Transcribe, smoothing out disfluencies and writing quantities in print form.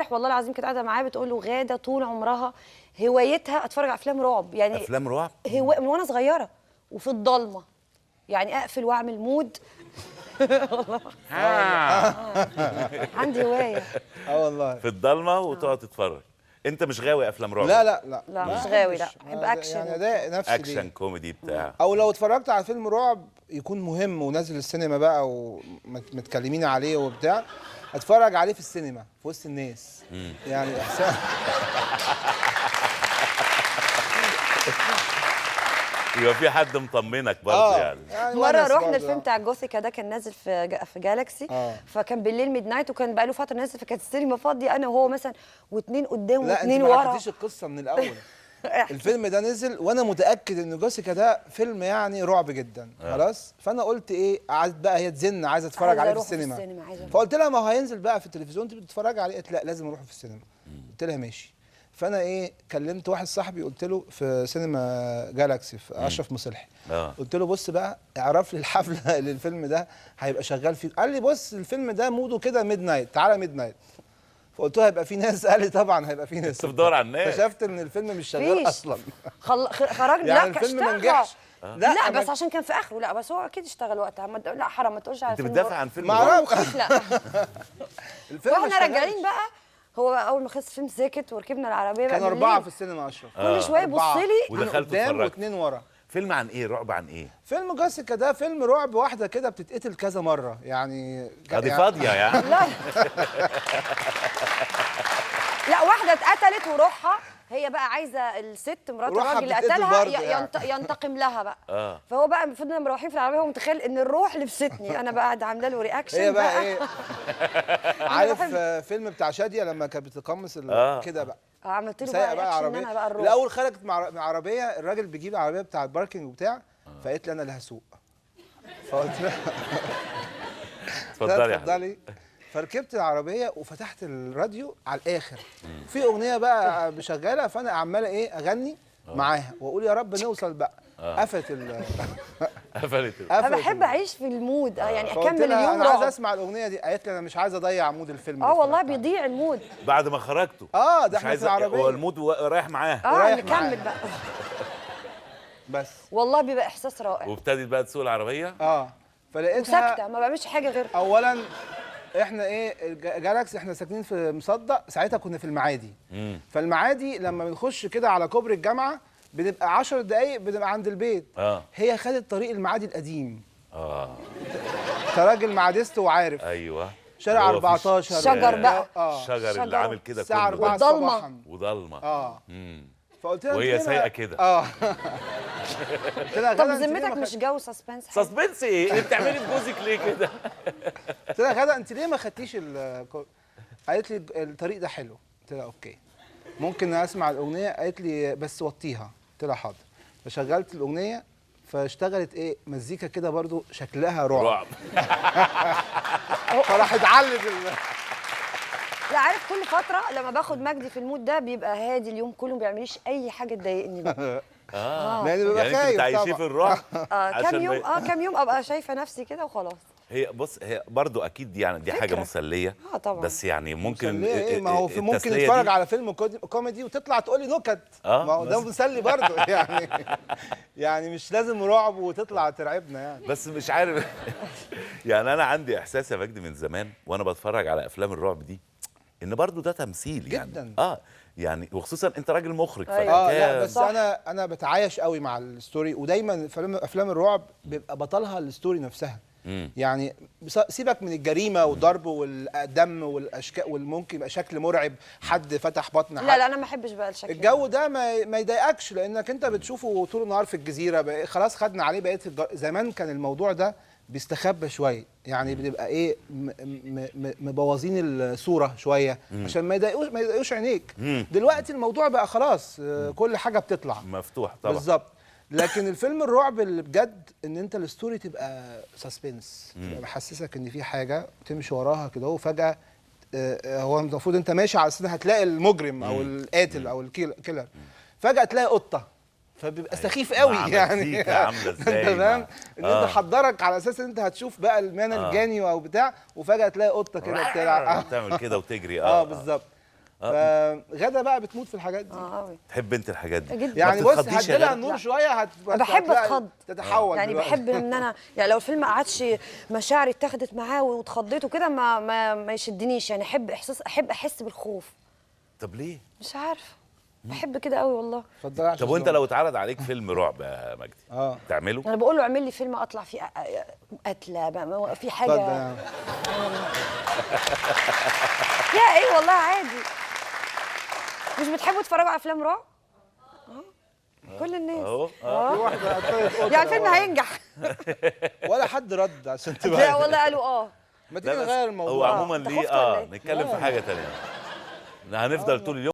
امبارح والله العظيم كنت قاعده معاه بتقول له غاده طول عمرها هوايتها اتفرج على افلام رعب، يعني افلام رعب من وانا صغيره وفي الضلمه، يعني اقفل واعمل مود. والله عندي هوايه. والله في الضلمه وتقعد تتفرج. انت مش غاوي افلام رعب؟ لا لا لا لا مش غاوي، لا بحب ده اكشن يعني ده نفسي اكشن ليه. كوميدي بتاع. او لو اتفرجت على فيلم رعب يكون مهم ونازل السينما بقى ومتكلمين عليه وبتاع، اتفرج عليه في السينما في وسط الناس. يعني احساس يبقى في حد مطمنك برضه يعني. مره ونس رحنا برضه. الفيلم بتاع جوثيكا ده كان نازل في جالاكسي. فكان بالليل ميد نايت وكان بقى له فتره نازل، فكانت السينما فاضيه انا وهو مثلا واثنين قدام لا انت واثنين ما ورا. حكيتيش القصه من الاول. الفيلم ده نزل وانا متاكد ان جوسيكا ده فيلم يعني رعب جدا. خلاص فانا قلت ايه، قعدت بقى هي تزن عايزه اتفرج عليه في السينما. فقلت لها ما هو هينزل بقى في التلفزيون انت بتتفرجي عليه؟ قالت لا لازم اروح في السينما. قلت لها ماشي. فانا ايه كلمت واحد صاحبي قلت له في سينما جالاكسي في اشرف مصلحي. قلت له بص بقى اعرف لي الحفله اللي الفيلم ده هيبقى شغال فيه. قال لي بص الفيلم ده موده كده ميد نايت، تعالى ميد نايت. فقلت له هيبقى في ناس؟ قال لي طبعا هيبقى في ناس. انت بتدور على الناس. اكتشفت ان الفيلم مش شغال اصلا. خرجنا. يعني لا الفيلم ما اشتغل. نجحش. لا بس عشان كان في اخره. لا بس هو اكيد اشتغل وقتها. لا حرام ما تقولش على انت الفيلم. بتدافع عن فيلم ما اعرفش. لا واحنا راجعين بقى هو اول ما خلص الفيلم ساكت وركبنا العربيه بقى كانوا 4 في السينما اشرف. كل شويه يبص لي ودخلت قدام اتفرجت. و2 ورا. فيلم عن ايه؟ رعب عن ايه؟ فيلم جوسيكا ده فيلم رعب، واحده كده بتتقتل كذا مره يعني. دي فاضيه يعني. لا لا واحده اتقتلت وروحها هي بقى عايزه الست مرات الراجل اللي قتلها ينتقم لها بقى. فهو بقى المفروض ان مروحين في العربيه هو متخيل ان الروح لبستني انا بقى قاعده عامله له رياكشن. هي بقى ايه عارف فيلم بتاع شاديه لما كانت بتقمص كده بقى عملت له بقى عربيه ان انا بقى الروح. الاول خرجت مع العربيه، الراجل بيجيب العربيه بتاع الباركنج وبتاع فقالت لي انا اللي هسوق. فقلت لها اتفضلي. فركبت العربيه وفتحت الراديو على الاخر، في اغنيه بقى شغاله فانا عماله ايه اغني معاها واقول يا رب نوصل بقى. قفلت انا بحب اعيش في المود يعني اكمل اليوم. انا عايز اسمع الاغنيه دي. قالت لي انا مش عايزه اضيع مود الفيلم. والله بيضيع المود بعد ما خرجتوا. ده احنا في العربيه هو المود رايح معاها. نكمل بقى بس والله بيبقى احساس رائع. وابتدت بقى تسوق العربيه. فلقيتها ساكته ما بعملش حاجه غير اولا احنا ايه جالاكسي احنا ساكنين في مصدق، ساعتها كنا في المعادي. فالمعادي لما بنخش كده على كوبري الجامعه بنبقى 10 دقايق بنبقى عند البيت. هي خدت طريق المعادي القديم. انت راجل معادست وعارف. ايوه شارع 14 شجر بقى. الشجر اللي عامل كده الساعه 4 صباحا وضلمه. فقلت لها وهي سايقه كده. طب بذمتك مش جو سسبنس؟ سسبنس ايه؟ اللي بتعملي في جوزك ليه كده؟ قلت لها غدا انت ليه ما خدتيش قالت لي الطريق ده حلو. قلت لها اوكي ممكن اسمع الاغنيه. قالت لي بس وطيها. قلت لها حاضر. فشغلت الاغنيه فاشتغلت ايه مزيكا كده برضو شكلها رعب. فراحت علت لا عارف كل فتره لما باخد مجدي في المود ده بيبقى هادي اليوم كله ما بيعمليش اي حاجه تضايقني بقى. يعني بيبقى خايف انت بتعيشيه في الرعب. كام يوم ابقى شايفه نفسي كده وخلاص. هي بص هي برضو اكيد يعني دي حاجه مسليه. طبعا. بس يعني ممكن ايه ما هو ممكن نتفرج على فيلم كوميدي وتطلع تقول لي نكت. ما هو ده مسلي برضو يعني مش لازم رعب وتطلع ترعبنا يعني. بس مش عارف يعني انا عندي احساس يا مجدي من زمان وانا بتفرج على افلام الرعب دي ان برضو ده تمثيل يعني جدا. يعني وخصوصا انت راجل مخرج. لا بس انا بتعايش قوي مع الستوري، ودايما افلام الرعب بيبقى بطلها الستوري نفسها. يعني سيبك من الجريمه والضرب والدم والاشكال والممكن يبقى شكل مرعب حد فتح بطن حد. لا انا ما بحبش بقى الشكل الجو ده ما يضايقكش لانك انت بتشوفه طول النهار في الجزيره. خلاص خدنا عليه بقيه زمان كان الموضوع ده بيستخبى شويه يعني بنبقى ايه مبوظين الصوره شويه عشان ما يضايقوش عينيك. دلوقتي الموضوع بقى خلاص كل حاجه بتطلع مفتوح طبعا بالظبط. لكن الفيلم الرعب اللي بجد ان انت الستوري تبقى سسبنس، تبقى محسسك ان في حاجه تمشي وراها كده وفجاه هو المفروض انت ماشي على اساس هتلاقي المجرم او القاتل او الكيلر، فجاه تلاقي قطه فبيبقى سخيف قوي يعني. عامله ازاي تمام ان انت حضرك على اساس ان انت هتشوف بقى المانا الجاني او بتاع وفجاه تلاقي قطه كده بتلعب تعمل كده وتجري. بالظبط. غدا بقى بتموت في الحاجات دي. قوي. تحب انت الحاجات دي جدا. يعني بص هديلها النور شويه بحب اتخض تتحول يعني دلوقتي. بحب ان انا يعني لو الفيلم ما قعدش مشاعري اتاخدت معاه واتخضيت وكده ما يشدنيش، يعني احب احس بالخوف. طب ليه؟ مش عارفه، بحب كده قوي والله. اتفضل. طب وانت لو اتعرض عليك فيلم رعب يا مجدي تعمله؟ انا بقول له اعمل لي فيلم اطلع فيه قتله بقى في حاجه. يا ايه والله عادي. مش بتحبوا تتفرجوا على افلام رعب؟ كل الناس في واحده يعني الفيلم هينجح. ولا حد رد عشان تبقى. لا والله قالوا ما تيجي نغير الموضوع. هو عموما ليه نتكلم في حاجه ثانيه. هنفضل طول اليوم